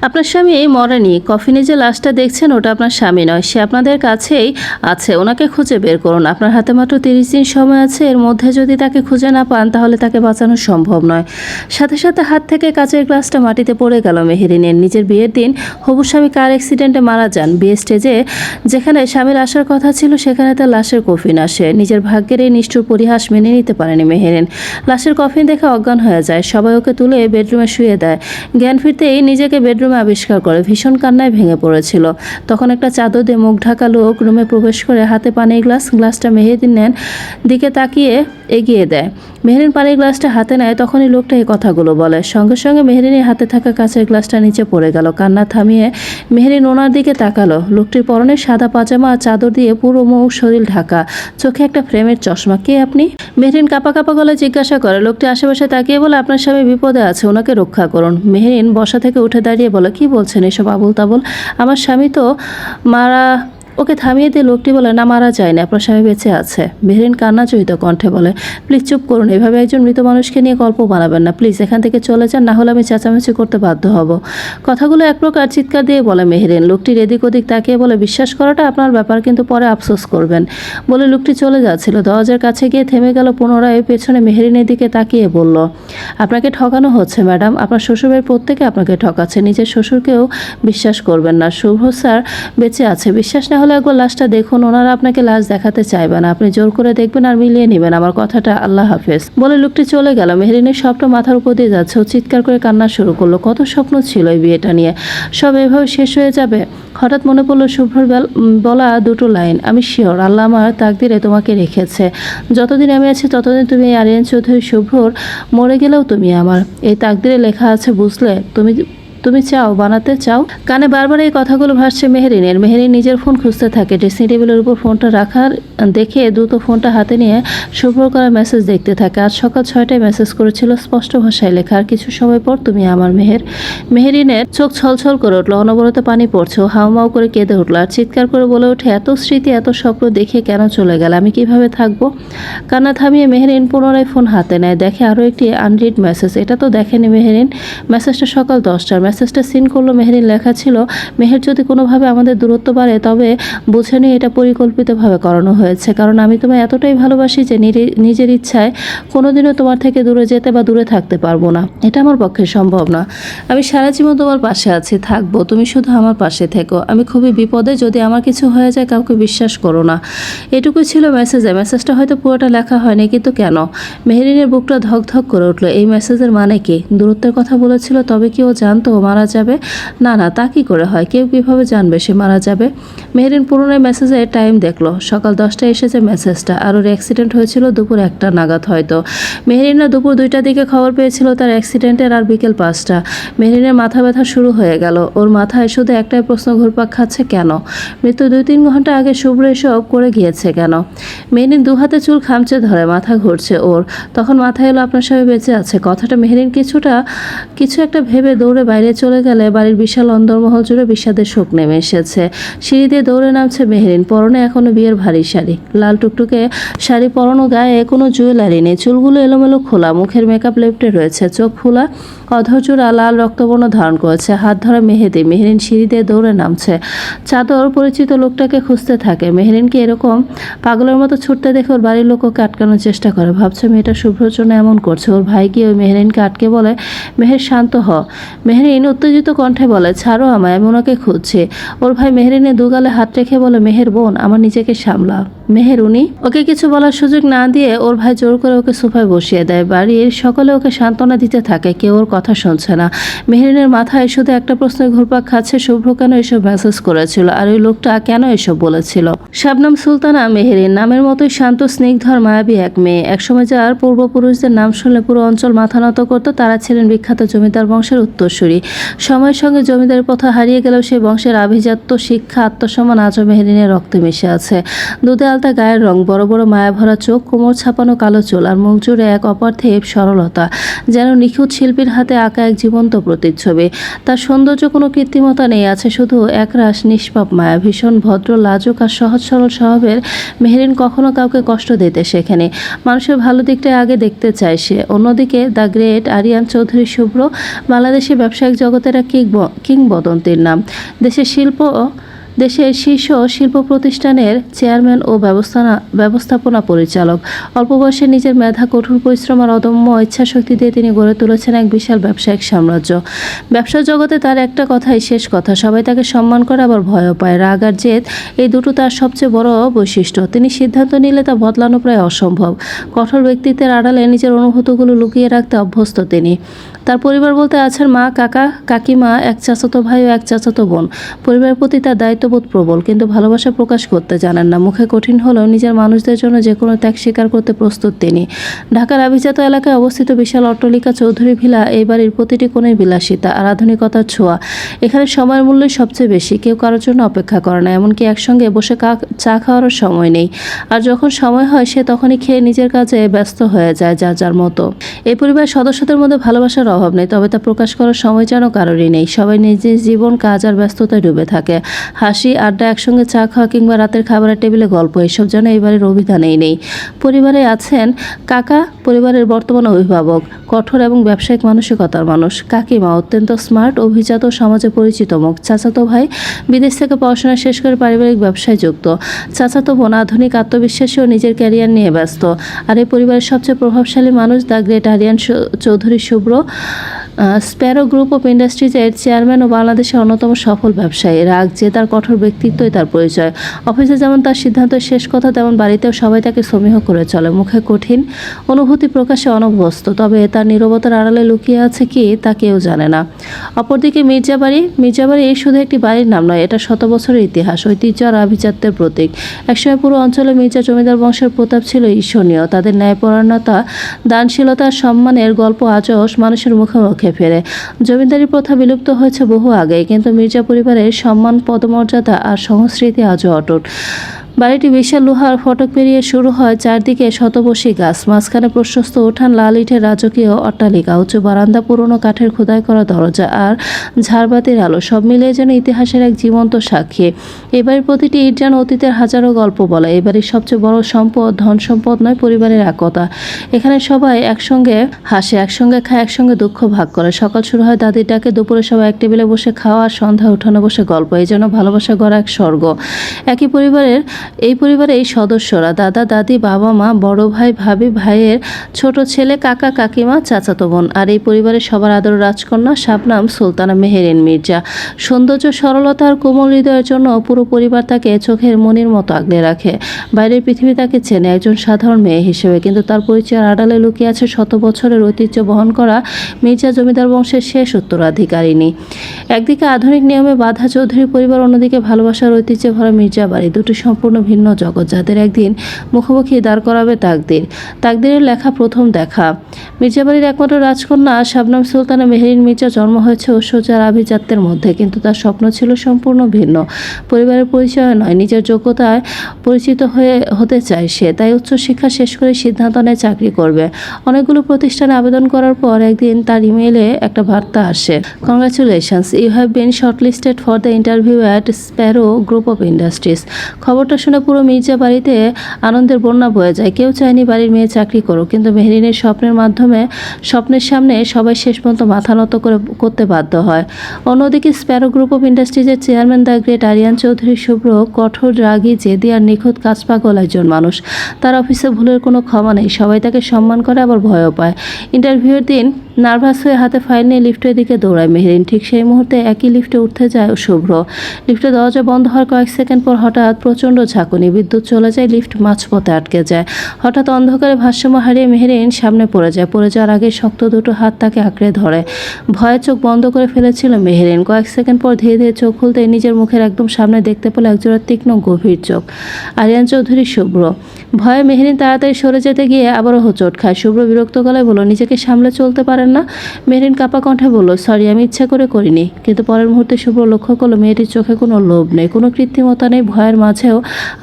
আপনার স্বামী মরেনি। কফিনে যে লাশটা দেখছেন ওটা আপনার স্বামী নয়, সে আপনাদের কাছেই আছে। ওনাকে খুঁজে বের করুন। আপনার হাতে মাত্র 30 দিন সময় আছে। এর মধ্যে যদি তাকে খুঁজে না পান তাহলে তাকে বাঁচানো সম্ভব নয়। সাথে সাথে হাত থেকে কাচের গ্লাসটা মাটিতে পড়ে গেল মেহেরিনের। নিজের বিয়ের দিন হবু স্বামী কার অ্যাক্সিডেন্টে মারা যান। বিয়ে স্টেজে যেখানে স্বামীর আসার কথা ছিল সেখানে তার লাশের কফিন আসে। নিজের ভাগ্যের এই নিষ্ঠুর পরিহাস মেনে নিতে পারেনি মেহেরিন। লাশের কফিন দেখে অজ্ঞান হয়ে যায়। সবাই ওকে তুলে বেডরুমে শুয়ে দেয়। জ্ঞান ফিরতেই নিজেকে বেডরুমে আবিষ্কার করে ভীষণ কান্নায় ভেঙে পড়েছিল। তখন একটা চাদর দিয়ে মুখ ঢাকা লোক রুমে প্রবেশ করে হাতে পানির গ্লাসটা মেহেরিনের দিকে তাকিয়ে এগিয়ে দেয়। মেহেরিন পানির গ্লাসটা হাতে নেয়, তখনই লোকটা এই কথাগুলো বলে। সঙ্গে সঙ্গে মেহেরিনের হাতে থাকা কাঁচের গ্লাসটা নিচে পড়ে গেল। কান্না থামিয়ে মেহেরিন ওনার দিকে তাকালো। লোকটির পরনে সাদা পাজামা আর চাদর দিয়ে পুরো মুখ শরীর ঢাকা, চোখে একটা ফ্রেমের চশমা। কে আপনি? মেহেরিন কাঁপা কাঁপা গলায় জিজ্ঞাসা করে। লোকটি আশেপাশে তাকিয়ে বলে, আপনার স্বামী বিপদে আছে, ওনাকে রক্ষা করুন। মেহেরিন বসা থেকে উঠে দাঁড়িয়ে বলে, কি বলছেন এসব আবুল তাবুল? আমার স্বামী তো মারা। ওকে থামিয়ে দিয়ে লোকটি বলে, না, মারা যায়নি, আপনার স্বামী বেঁচে আছে। মেহেরিন কান্নাজড়িত কণ্ঠে বলে, প্লিজ চুপ করুন। এভাবে একজন মৃত মানুষকে নিয়ে গল্প বানাবেন না। প্লিজ এখান থেকে চলে যান, না হলে আমি চেঁচামেচি করতে বাধ্য হব। কথাগুলো এক প্রকার চিৎকার দিয়ে বলে মেহেরিন। লোকটির এদিক ওদিক তাকিয়ে বলে, বিশ্বাস করাটা আপনার ব্যাপার, কিন্তু পরে আফসোস করবেন। বলে লোকটি চলে যাচ্ছিল। দরজার কাছে গিয়ে থেমে গেল। পুনরায় পেছনে মেহেরিনের দিকে তাকিয়ে বলল, আপনাকে ঠকানো হচ্ছে ম্যাডাম। আপনার শ্বশুরের প্রত্যেকে আপনাকে ঠকাচ্ছে। নিজের শ্বশুরকেও বিশ্বাস করবেন না। শুভ স্যার বেঁচে আছে। বিশ্বাস না হলে একবার লাশটা দেখুন। ওনারা আপনাকে লাশ দেখাতে চাইবে না। আপনি জোর করে দেখবেন আর মিলিয়ে নেবেন আমার কথাটা। আল্লাহ হাফেজ। বলে লোকটি চলে গেল। মেহেরিনের সবটা মাথার উপর দিয়ে যাচ্ছে। ও চিৎকার করে কান্না শুরু করলো। কত স্বপ্ন ছিল এই বিয়েটা নিয়ে, সব এভাবে শেষ হয়ে যাবে। হঠাৎ মনে পড়লো শুভ্রর বলা দুটো লাইন, আমি শিওর আল্লাহ আমার তাকদিরে তোমাকে রেখেছে। যতদিন আমি আছি ততদিন তুমি আরিয়ান চৌধুরী শুভ্রর, মরে গেলেও তুমি আমার। এই তাকদিরে লেখা আছে, বুঝলে? তুমি চাও, বানাতে চাও। কানে বারবার এই কথাগুলো ভাসছে মেহেরিনের। মেহেরিন নিজের ফোন খুঁজতে থাকে। ড্রেসিং টেবিলের উপর ফোনটা রাখার দেখে দ্রুত ফোনটা হাতে নিয়ে শুভ্র করা মেসেজ দেখতে থাকে। আজ সকাল 6টায় মেসেজ করেছিল, স্পষ্ট ভাষায় লেখা। আর কিছু সময় পর তুমি আমার মেহেরিনের চোখ ছলছল করে উঠলো। অনবরত পানি পড়ছে। ও হাউমাউ করে কেঁদে উঠলো আর চিৎকার করে বলে ওঠে, এত স্মৃতি, এত স্বপ্ন দেখে কেন চলে গেল? আমি কিভাবে থাকবো? কান্না থামিয়ে মেহেরিন পুনরায় ফোন হাতে নেয়। দেখে আরও একটি আনরিড মেসেজ। এটা তো দেখেনি মেহেরিন। মেসেজটা সকাল 10টার। মেসেজটা সিন করলো। মেহেরিন লেখা ছিল, মেহের যদি কোনোভাবে আমাদের দূরত্ব বাড়ে তবে বুঝে নিয়ে এটা পরিকল্পিতভাবে করানো হয়েছে। কারণ আমি তোমায় এতটাই ভালোবাসি যে নিজের ইচ্ছায় কোনোদিনও তোমার থেকে দূরে যেতে বা দূরে থাকতে পারবো না। এটা আমার পক্ষে সম্ভব না। আমি সারা জীবন তোমার পাশে আছি, থাকবো। তুমি শুধু আমার পাশে থেকো। আমি খুবই বিপদে, যদি আমার কিছু হয়ে যায় কাউকে বিশ্বাস করো না। এটুকুই ছিল মেসেজে। মেসেজটা হয়তো পুরোটা লেখা হয়নি, কিন্তু কেন? মেহেরিনের বুকটা ধকধক করে উঠলো। এই মেসেজের মানে কি? দূরত্বের কথা বলেছিল, তবে কি ও জানতো ও মারা যাবে? না না, তা কি করে হয়? কেউ কিভাবে জানবে সে মারা যাবে? মেহেরিন পুরোনো মেসেজে টাইম দেখলো। সকাল 10টায় এসেছে মেসেজটা। আর ওর অ্যাক্সিডেন্ট হয়েছিল দুপুর 1টা নাগাদ হয়তো। মেহেরিনা দুপুর 2টার দিকে খবর পেয়েছিল তার অ্যাক্সিডেন্টের, আর বিকেল 5টা। মেহেরিনের মাথা ব্যথা শুরু হয়ে গেল। ওর মাথায় শুধু একটাই প্রশ্ন ঘুরপাক খাচ্ছে, কেন? মৃত্যু 2-3 ঘন্টা আগে শুভ্র এসব করে গিয়েছে কেন? মেহেরিন দু হাতে চুল খামচে ধরে, মাথা ঘুরছে ওর। তখন মাথায় এলো আপনার স্বামী বেঁচে আছে কথাটা। মেহেরিন কিছু একটা ভেবে দৌড়ে বাইরে চলে গেলে বাড়ির বিশাল অন্দরমহল জুড়ে বিষাদের শোক নেমে এসেছে। সিঁড়ি দিয়ে দৌড়ে নামছে মেহেরিন। পরনে এখনো বিয়ের ভারী শাড়ি, লাল টুকটুকে শাড়ি পরানো, গায়ে কোনো জুয়েলারি নেই। চুলগুলো এলোমেলো খোলা, মুখের মেকআপ লেপটে রয়েছে, চোখ ফুলা, অধরচূড়া লাল রক্তবর্ণ ধারণ করেছে, হাত ধরা মেহেদি। মেহেরিন সিঁড়ি দিয়ে দৌড়ে নামছে। চাদর পরিচিত লোকটাকে খুঁজতে থাকে। মেহেরিনকে এরকম পাগলের মতো ছুটতে দেখে ওর বাড়ির লোক ওকে আটকানোর চেষ্টা করে। ভাবছে মেয়েটা শুভ্রর জন্য এমন করছে। ওর ভাই গিয়ে ওই মেহেরিনকে আটকে বলে, মেহের শান্ত হ। মেহেরিন উত্তেজিত কণ্ঠে বলে, ছাড়ো আমায়, আমি ওনাকে খুঁজছি। ওর ভাই মেহেরিনের দুগালে হাত রেখে বলে, মেহের বোন, আমার নিজেকে সামলা। মেহের উনি? ওকে কিছু বলার সুযোগ না দিয়ে ওর ভাই জোর করে ওকে সোফায় বসিয়ে দেয়। বাড়ির সকলে ওকে সান্ত্বনা দিতে থাকে, কেউ ওর কথা শুনছে না। মেহেরিনের মাথায় শুধু একটা প্রশ্ন ঘুরপাক খাচ্ছে, শুভ্র কেন এসব মেসেজ করেছিল, আর ওই লোকটা কেন এসব বলেছিল? শাবনাম সুলতানা মেহেরিন নামের মতোই শান্ত, স্নিগ্ধর, মায়াবী এক মেয়ে। একসময় যার পূর্বপুরুষদের নাম শুনলে পুরো অঞ্চল মাথা নত করত, তারা ছিলেন বিখ্যাত জমিদার বংশের উত্তরসূরি। সময়ের সঙ্গে জমিদারের পথ হারিয়ে গেলেও সেই বংশের আভিজাত্য, শিক্ষা, আত্মসম্মান আজও মেহেরিনের রক্তে মিশে আছে। দুধে আল আলতা গায়ের রং, বড় বড় মায়াভরা চোখ, কোমর ছাপানো কালো চুল আর মুখ জুড়ে এক অপার্থিব সরলতা, যেন নিখুঁত শিল্পীর হাতে আঁকা এক জীবন্ত প্রতিচ্ছবি। তার সৌন্দর্য কোনো কৃত্রিমতা নেই, আছে শুধু একরাশ নিষ্পাপ মায়া। ভীষণ ভদ্র, লাজুক আর সহজ সরল স্বভাবের মেহেরিন কখনো কাউকে কষ্ট দিতে শেখেনি। মানুষের ভালো দিকটাই আগে দেখতে চায় সে। অন্যদিকে দ্য গ্রেট আরিয়ান চৌধুরী শুভ্র বাংলাদেশি ব্যবসায়িক জগতের এক কিংবদন্তির নাম। দেশের শীর্ষ শিল্প প্রতিষ্ঠানের চেয়ারম্যান ও ব্যবস্থাপনা পরিচালক। অল্প বয়সে নিজের মেধা, কঠোর পরিশ্রম আর অদম্য ইচ্ছাশক্তি দিয়ে তিনি গড়ে তুলেছেন এক বিশাল ব্যবসায়িক সাম্রাজ্য। ব্যবসার জগতে তার একটা কথাই শেষ কথা, সবাই তাকে সম্মান করে আবার ভয়ও পায়। রাগ আর জেদ, এই দুটো তার সবচেয়ে বড় বৈশিষ্ট্য। তিনি সিদ্ধান্ত নিলে তা বদলানো প্রায় অসম্ভব। কঠোর ব্যক্তিত্বের আড়ালে নিজের অনুভূতিগুলো লুকিয়ে রাখতে অভ্যস্ত তিনি। তার পরিবার বলতে আছেন মা, কাকা, কাকিমা, এক চাচাতো ভাই ও এক চাচাতো বোন। পরিবারের প্রতি তার দায়িত্ববোধ প্রবল, কিন্তু ভালোবাসা প্রকাশ করতে জানেন না। মুখে কঠিন হলেও নিজের মানুষদের জন্য যে কোনো ত্যাগ স্বীকার করতে প্রস্তুত তিনি। ঢাকার আভিজাত এলাকায় অবস্থিত বিশাল অট্টালিকা চৌধুরী ভিলা, এই বাড়ির প্রতিটি কোণে বিলাসিতা আর আধুনিকতার ছোঁয়া। এখানে সময়ের মূল্য সবচেয়ে বেশি, কেউ কারোর জন্য অপেক্ষা করে না, এমনকি একসঙ্গে বসে চা খাওয়ারও সময় নেই। আর যখন সময় হয় সে তখনই খেয়ে নিজের কাজে ব্যস্ত হয়ে যায় যার যার মতো। এই পরিবারের সদস্যদের মধ্যে ভালোবাসার অভাব নেই, তবে তা প্রকাশ করার সময় যেন কারোরই নেই। সবাই নিজের জীবন, কাজ আর ব্যস্ততায় ডুবে থাকে। হাসি, আড্ডা, একসঙ্গে চা খাওয়া কিংবা রাতের খাবারের টেবিলে গল্প, এসব যেন এবারের অভিধানেই নেই। পরিবারে আছেন কাকা, পরিবারের বর্তমান অভিভাবক, কঠোর এবং ব্যবসায়িক মানসিকতার মানুষ। কাকিমা অত্যন্ত স্মার্ট, অভিজাত, সমাজে পরিচিত মুখ। চাচাতো ভাই বিদেশ থেকে পড়াশোনা শেষ করে পারিবারিক ব্যবসায় যুক্ত। চাচাতো বোন আধুনিক, আত্মবিশ্বাসী ও নিজের ক্যারিয়ার নিয়ে ব্যস্ত। আর এই পরিবারের সবচেয়ে প্রভাবশালী মানুষ the great Aryan Chowdhury Shubhro, sparrow group of ইন্ডাস্ট্রিজের চেয়ারম্যান ও বাংলাদেশের অন্যতম সফল ব্যবসায়ী। রাগ, জেদ আর কঠোর ব্যক্তিত্বই তার পরিচয়। অফিসে যেমন তার সিদ্ধান্ত শেষ কথা, তেমন বাড়িতেও সবাই তাকে সমীহ করে চলে। মুখে কঠিন, অনুভূতি প্রকাশে অনভ্যস্ত, তবে তার নীরবতার আড়ালে লুকিয়ে আছে কি তা কেউ জানে না। অপরদিকে মির্জাবাড়ি এই শুধু একটি বাড়ির নাম নয়, এটা শত বছরের ইতিহাস, ঐতিহ্য আর আভিজাত্যের প্রতীক। একসময় পুরো অঞ্চলে মির্জা জমিদার বংশের প্রতাপ ছিল ঈর্ষণীয়। তাদের ন্যায়পরায়ণতা, দানশীলতা আর সম্মানের গল্প আজও মানুষের মুখে মুখে ফেরে। জমিদারি প্রথা বিলুপ্ত হয়েছে বহু আগেই, কিন্তু মির্জা পরিবারের সম্মান, পদমর্যাদা আর সংস্কৃতি আজও অটুট। বাড়িটি বিশাল লোহার ফটক পেরিয়ে শুরু হয়, চারদিকে শতবর্ষী গাছ, মাঝখানে প্রশস্ত উঠান, লাল ইটের রাজকীয় অট্টালিকা, উঁচু বারান্দা, পুরনো কাঠের খোদাই করা দরজা আর ঝাড়বাতির আলো, সব মিলিয়ে যেন ইতিহাসের এক জীবন্ত সাক্ষী। এবারের প্রতিটি ইট যেন অতীতের হাজারো গল্প বলে। এবারের সবচেয়ে বড় সম্পদ ধন সম্পদ নয়, পরিবারের একতা। এখানে সবাই একসঙ্গে হাসে, একসঙ্গে খায়, একসঙ্গে দুঃখ ভাগ করে। সকাল শুরু হয় দাদির ডাকে, দুপুরে সবাই এক টেবিলে বসে খাওয়া, আর সন্ধ্যায় উঠানে বসে গল্প। এই যেন ভালোবাসা গড়া এক স্বর্গ। এই পরিবারে এই সদস্যরা দাদা, দাদি, বাবা, মা, বড় ভাই, ভাবি, ভাইয়ের ছোট ছেলে, কাকা, কাকিমা, চাচাতো বোন। আর এই পরিবারের সবার আদর রাজকন্যা শাবনাম সুলতানা মেহেরিন মির্জা। সৌন্দর্য, সরলতা আর কোমল হৃদয়ের জন্য পুরো পরিবার তাকে চোখের মণির মতো আগলে রাখে। বাইরের পৃথিবী তাকে চেনে একজন সাধারণ মেয়ে হিসেবে, কিন্তু তার পরিচয়ের আড়ালে লুকিয়ে আছে শত বছরের ঐতিহ্য বহন করা মির্জা জমিদার বংশের শেষ উত্তরাধিকারিণী। একদিকে আধুনিক নিয়মে বাঁধা চৌধুরী পরিবার, অন্যদিকে ভালোবাসার ঐতিহ্যে ভরা মির্জা বাড়ি। দুটি সম্পূর্ণ ভিন্ন জগৎ, যাদের একদিন মুখোমুখি দাঁড় করাবে তাকদীরের লেখা প্রথম দেখা। মির্জাবাড়ির একমাত্র রাজকন্যা শাবনাম সুলতানা মেহেরিন মির্জা জন্ম হয়েছে ঐশ্বর্য আর আভিজাত্যের মধ্যে, কিন্তু তার স্বপ্ন ছিল সম্পূর্ণ ভিন্ন। পরিবারের পরিচয় নয়, নিজের যোগ্যতায় পরিচিত হতে চায় সে। তাই উচ্চশিক্ষা শেষ করে সিদ্ধান্ত নেয় চাকরি করবে। অনেকগুলো প্রতিষ্ঠানে আবেদন করার পর একদিন তার ইমেইলে একটা বার্তা আসে, congratulations, you have been shortlisted for the interview at Sparrow group of industries. খবরটা শুনে পুরো মির্জা বাড়িতে আনন্দের বন্যা বয়ে যায়। কেউ চায়নি বাড়ির মেয়ে চাকরি করুক, কিন্তু মেহেরিনের স্বপ্নের সামনে সবাই শেষ পর্যন্ত মাথা নত করতে বাধ্য হয়। অন্যদিকে স্প্যারো গ্রুপ অফ ইন্ডাস্ট্রিজের chairman the great Aryan Chowdhury Shubhro কঠোর, রাগী, জেদি আর নিখুঁত কাজপাগল একজন মানুষ। তার অফিসে ভুলের কোনো ক্ষমা নেই, সবাই তাকে সম্মান করে আবার ভয়ও পায়। ইন্টারভিউয়ের দিন নার্ভাস হয়ে হাতে ফাইল নিয়ে লিফটের দিকে দৌড়ায় মেহেরিন। ঠিক সেই মুহূর্তে একই লিফটে উঠতে যায় শুভ্র। লিফটের দরজা বন্ধ হওয়ার কয়েক সেকেন্ড পর হঠাৎ প্রচণ্ড ঝাঁকুনি, বিদ্যুৎ চলে যায়, লিফট মাঝপথে আটকে যায়। হঠাৎ অন্ধকারে ভারসাম্য হারিয়ে মেহেরিন সামনে পড়ে যাওয়ার আগে শক্ত দুটো হাত তাকে আঁকড়ে ধরে। ভয়ে চোখ বন্ধ করে ফেলেছিল মেহেরিন। কয়েক সেকেন্ড পর ধীরে ধীরে চোখ খুলতে নিজের মুখের একদম সামনে দেখতে পেল একজোড়া তীক্ষ্ণ গভীর চোখ। আরিয়ান চৌধুরী শুভ্র। ভয়ে মেহেরিন তাড়াতাড়ি সরে যেতে গিয়ে আবারও হোঁচট খায়। শুভ্র বিরক্ত গলায় বলল, নিজেকে সামলে চলতে পারেন না? মেহেরিন কাঁপা কণ্ঠে বলল, সরি, আমি ইচ্ছা করে করিনি। কিন্তু পরের মুহূর্তে শুভ্র লক্ষ্য করলো মেয়েটির চোখে কোনো লোভ নেই, কোনো কৃত্রিমতা নেই, ভয়ের মাঝেও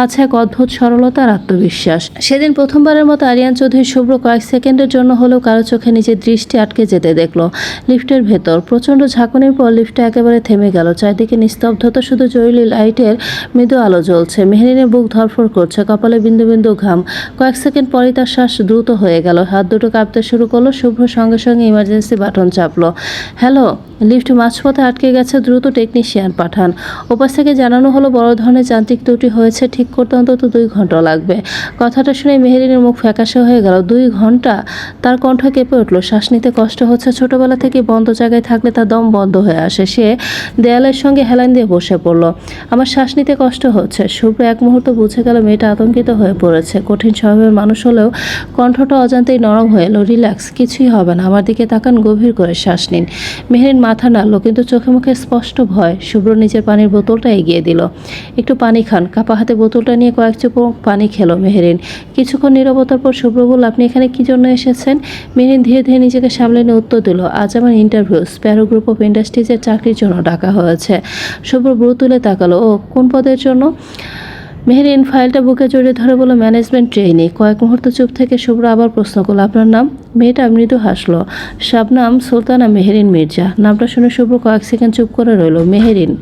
আছে এক অদ্ভুত সরলতা আর আত্মবিশ্বাস। সেদিন প্রথমবারের মতো আরিয়ান চৌধুরী শুভ্র কয়েক সেকেন্ডের জন্য হলেও কারো চোখে নিজের দৃষ্টি আটকে যেতে দেখলো। লিফটের ভেতর প্রচণ্ড ঝাঁকুনির পর লিফটটা একেবারে থেমে গেল। চারদিকে নিস্তব্ধতা, শুধু জরুরি লাইটের মৃদু আলো জ্বলছে। মেহেরিনের বুক ধরফর করছে, কপালে বিন্দু বিন্দু ঘাম। কয়েক সেকেন্ড পরই তার শ্বাস দ্রুত হয়ে গেল, হাত দুটো কাঁপতে শুরু করলো। শুভ্র সঙ্গে সঙ্গে ইমার্জেন্সি বাটন চাপলো। হ্যালো, লিফট মাঝপথে আটকে গেছে, দ্রুত টেকনিশিয়ান পাঠান। ওপাশ থেকে জানানো হলো বড় ধরনের যান্ত্রিক ত্রুটি হয়েছে, ঠিক করতে অন্তত 2 ঘন্টা লাগবে। কথাটা শুনে মেহেরিনের মুখ ফ্যাকাশে হয়ে গেল। 2 ঘন্টা? তার কণ্ঠ কেঁপে উঠল। শ্বাস নিতে কষ্ট হচ্ছে। ছোটবেলা থেকে বন্ধ জায়গায় থাকলে তার দম বন্ধ হয়ে আসে। সে দেয়ালের সঙ্গে হেলান দিয়ে বসে পড়ল। আমার শ্বাস নিতে কষ্ট হচ্ছে। শুভ্র এক মুহূর্ত বুঝে গেল মেয়েটা আতঙ্কিত হয়ে পড়েছে। কঠিন স্বভাবের মানুষ হলেও কণ্ঠটা অজান্তেই নরম হয়ে এলো। রিল্যাক্স, কিছুই হবে না, আমার দিকে তাকান, গভীর করে শ্বাস নিন। মেহেরিন মাথা নাড়ল, কিন্তু চোখে মুখে স্পষ্ট ভয়। শুভ্র নিজের পানির বোতলটা এগিয়ে দিল। একটু পানি খান। কাপা হাতে বোতলটা নিয়ে কয়েক চুমুক পানি খেলো মেহেরিন। কিছুক্ষণ নীরবতার পর শুভ্র বলল, আপনি এখানে কি জন্য এসেছেন? মেহেরিন ধীরে ধীরে নিজেকে সামলে নিয়ে উত্তর দিল, আজ আমার ইন্টারভিউ, স্প্যারো গ্রুপ অফ ইন্ডাস্ট্রিজের চাকরির জন্য ডাকা হয়েছে। শুভ্র ভ্রু তুলে তাকালো। ও, কোন পদের জন্য? মেহেরিন ফাইলটা বুকে জড়িয়ে ধরে বলল, ম্যানেজমেন্ট ট্রেইনি। কয়েক মুহূর্ত চুপ থেকে শুভ্র আবার প্রশ্ন করল, আপনার নাম? মেয়েটা মৃদু হাসলো। শাবনাম সুলতানা মেহেরিন মির্জা। নামটা শুনে শুভ্র কয়েক সেকেন্ড চুপ করে রইল। মেহেরিন